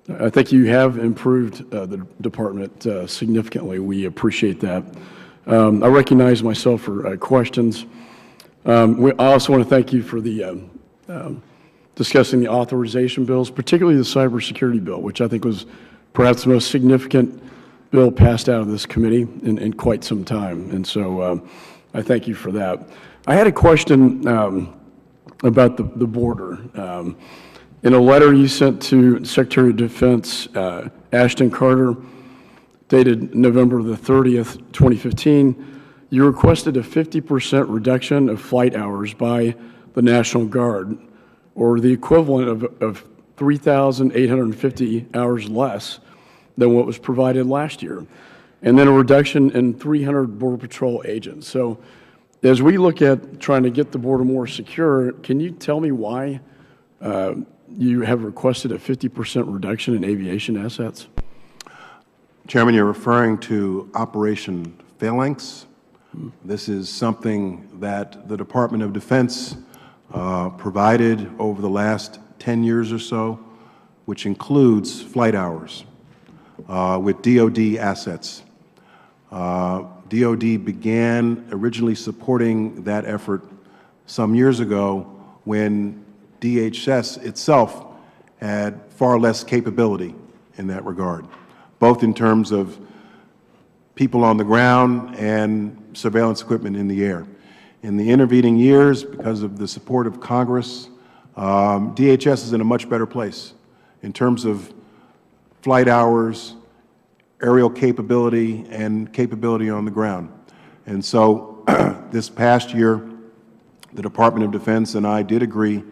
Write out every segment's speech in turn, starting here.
I think you have improved the department significantly. We appreciate that. I recognize myself for questions. I also want to thank you for the discussing the authorization bills, particularly the cybersecurity bill, which I think was perhaps the most significant bill passed out of this committee in quite some time. And so I thank you for that. I had a question about the border. In a letter you sent to Secretary of Defense Ashton Carter, dated November the 30th, 2015, you requested a 50% reduction of flight hours by the National Guard, or the equivalent of 3,850 hours less than what was provided last year, and then a reduction in 300 Border Patrol agents. So as we look at trying to get the border more secure, can you tell me why you have requested a 50% reduction in aviation assets? Chairman, you're referring to Operation Phalanx. This is something that the Department of Defense provided over the last 10 years or so, which includes flight hours with DOD assets. DOD began originally supporting that effort some years ago when DHS itself had far less capability in that regard, both in terms of people on the ground and surveillance equipment in the air. In the intervening years, because of the support of Congress, DHS is in a much better place in terms of flight hours, aerial capability, and capability on the ground. And so this past year, the Department of Defense and I did agree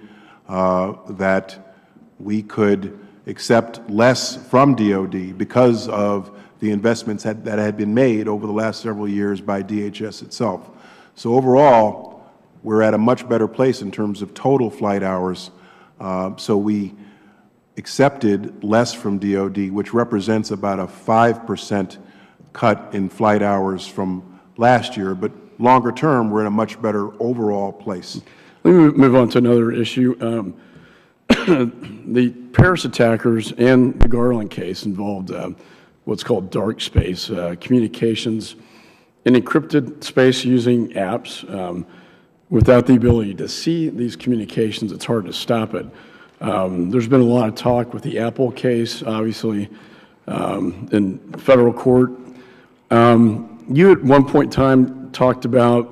that we could accept less from DOD because of the investments that had been made over the last several years by DHS itself. So overall, we're at a much better place in terms of total flight hours. So we accepted less from DOD, which represents about a 5% cut in flight hours from last year. But longer term, we're in a much better overall place. Let me move on to another issue. The Paris attackers and the Garland case involved what's called dark space, communications in encrypted space using apps. Without the ability to see these communications, it's hard to stop it. There's been a lot of talk with the Apple case, obviously, in federal court. You at one point in time talked about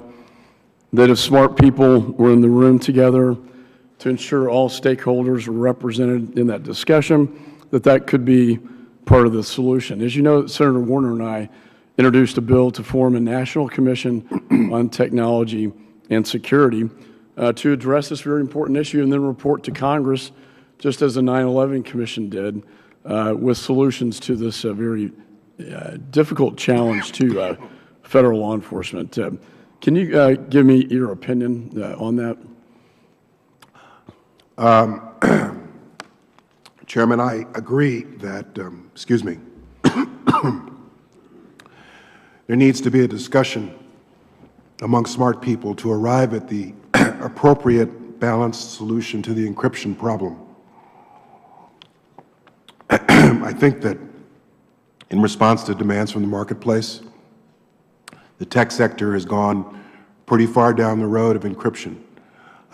that if smart people were in the room together to ensure all stakeholders were represented in that discussion, that could be part of the solution. As you know, Senator Warner and I introduced a bill to form a National Commission on Technology and Security to address this very important issue and then report to Congress, just as the 9/11 Commission did, with solutions to this very difficult challenge to federal law enforcement. Can you give me your opinion on that? Chairman, I agree that, excuse me, there needs to be a discussion among smart people to arrive at the appropriate balanced solution to the encryption problem. I think that in response to demands from the marketplace, the tech sector has gone pretty far down the road of encryption,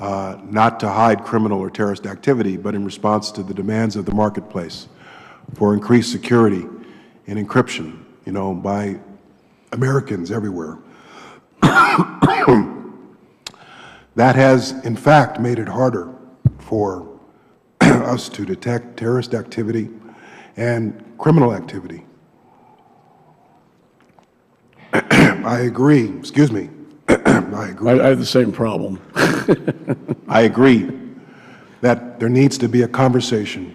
not to hide criminal or terrorist activity, but in response to the demands of the marketplace for increased security and encryption, by Americans everywhere. That has, in fact, made it harder for us to detect terrorist activity and criminal activity. I agree, excuse me, I agree. I have the same problem. I agree that there needs to be a conversation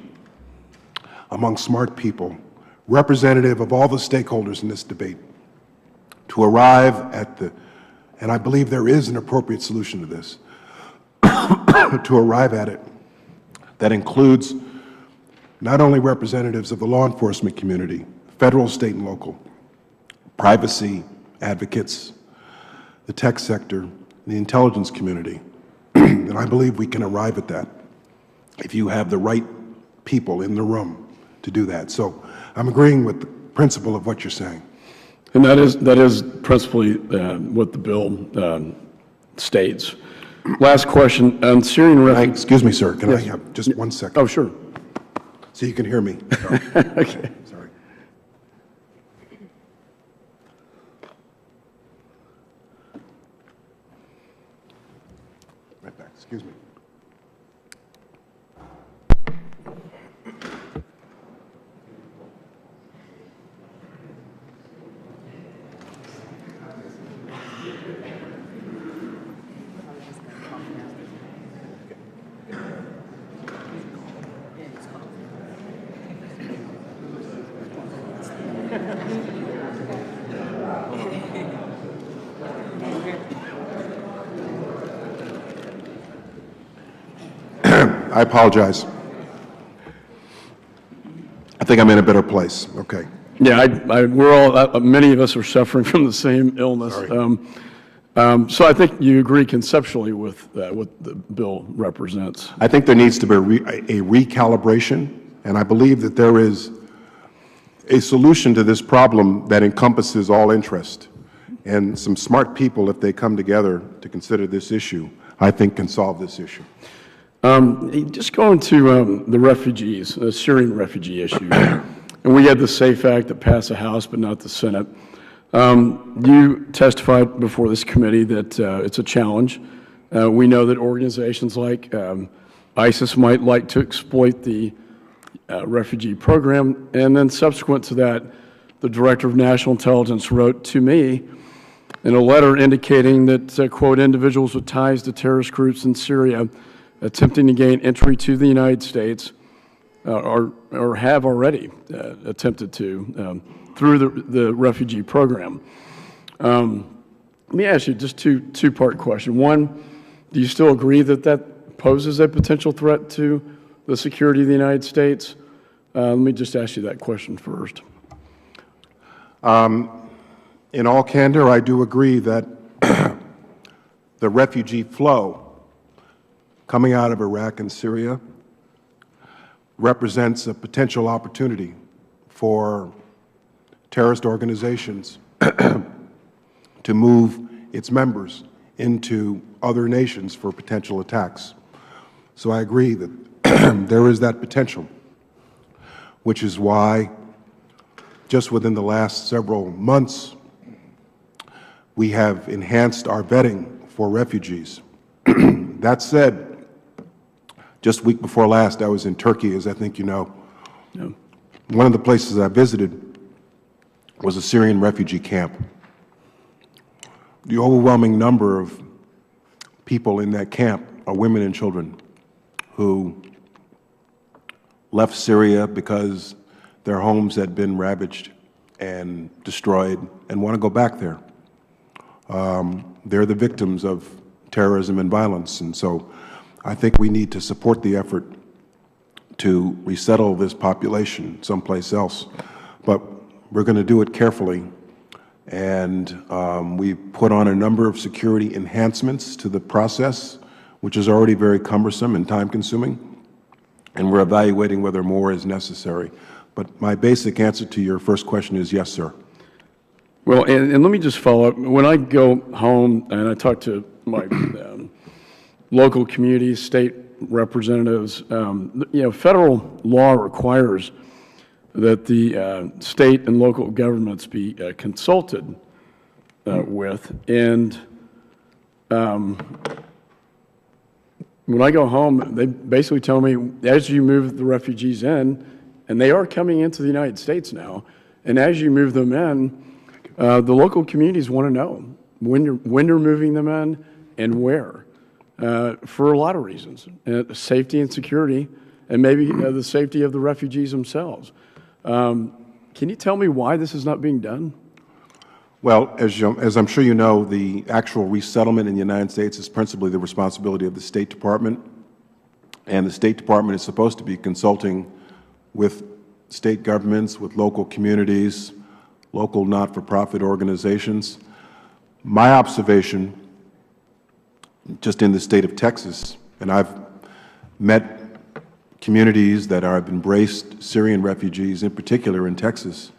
among smart people, representative of all the stakeholders in this debate, to arrive at and I believe there is an appropriate solution to this, to arrive at it, that includes not only representatives of the law enforcement community, federal, state, and local, privacy advocates, the tech sector, the intelligence community, and I believe we can arrive at that if you have the right people in the room to do that. So I'm agreeing with the principle of what you're saying. And that is principally what the bill states. Last question on Syrian refugees. Excuse me, sir. Can I have just 1 second? Oh, sure. So you can hear me. Okay. Sorry. Right back. Excuse me. I apologize. I think I'm in a better place. Okay. Yeah, we're all, many of us are suffering from the same illness. So I think you agree conceptually with what the bill represents. I think there needs to be a recalibration, and I believe that there is a solution to this problem that encompasses all interest. And some smart people, if they come together to consider this issue, I think can solve this issue. Just going to the refugees, the Syrian refugee issue, and we had the SAFE Act that passed the House but not the Senate. You testified before this committee that it's a challenge. We know that organizations like ISIS might like to exploit the refugee program, and then subsequent to that, the Director of National Intelligence wrote to me in a letter indicating that, quote, individuals with ties to terrorist groups in Syria attempting to gain entry to the United States or have already attempted to through the refugee program. Let me ask you just two-part question. One, do you still agree that that poses a potential threat to the security of the United States? Let me just ask you that question first. In all candor, I do agree that the refugee flow coming out of Iraq and Syria represents a potential opportunity for terrorist organizations to move its members into other nations for potential attacks. So I agree that there is that potential, which is why just within the last several months, we have enhanced our vetting for refugees. That said, just week before last, I was in Turkey, as I think you know. Yeah. One of the places I visited was a Syrian refugee camp. The overwhelming number of people in that camp are women and children who left Syria because their homes had been ravaged and destroyed and want to go back there. They're the victims of terrorism and violence, and so I think we need to support the effort to resettle this population someplace else. But we're going to do it carefully, and we put on a number of security enhancements to the process, which is already very cumbersome and time-consuming, and we're evaluating whether more is necessary. But my basic answer to your first question is yes, sir. Well, and let me just follow up. When I go home and I talk to my local communities, state representatives, federal law requires that the state and local governments be consulted with. And when I go home, they basically tell me, as you move the refugees in, and they are coming into the United States now, and as you move them in, the local communities want to know when you're moving them in and where, for a lot of reasons, safety and security, and maybe the safety of the refugees themselves. Can you tell me why this is not being done? Well, as I'm sure you know, the actual resettlement in the United States is principally the responsibility of the State Department, and the State Department is supposed to be consulting with state governments, with local communities, local not-for-profit organizations. My observation, just in the state of Texas, and I've met communities that have embraced Syrian refugees, in particular in Texas,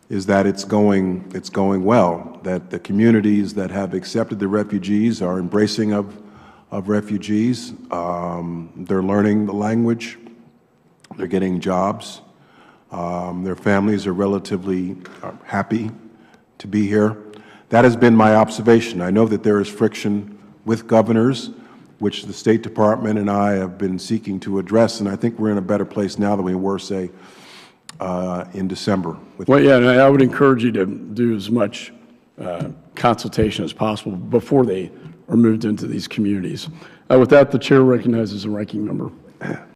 is that it's going well, that the communities that have accepted the refugees are embracing of refugees. They're learning the language. They're getting jobs. Their families are relatively happy to be here. That has been my observation. I know that there is friction with governors, which the State Department and I have been seeking to address, and I think we're in a better place now than we were, say, in December. Well, yeah, and I would encourage you to do as much consultation as possible before they are moved into these communities. With that, the chair recognizes the ranking member.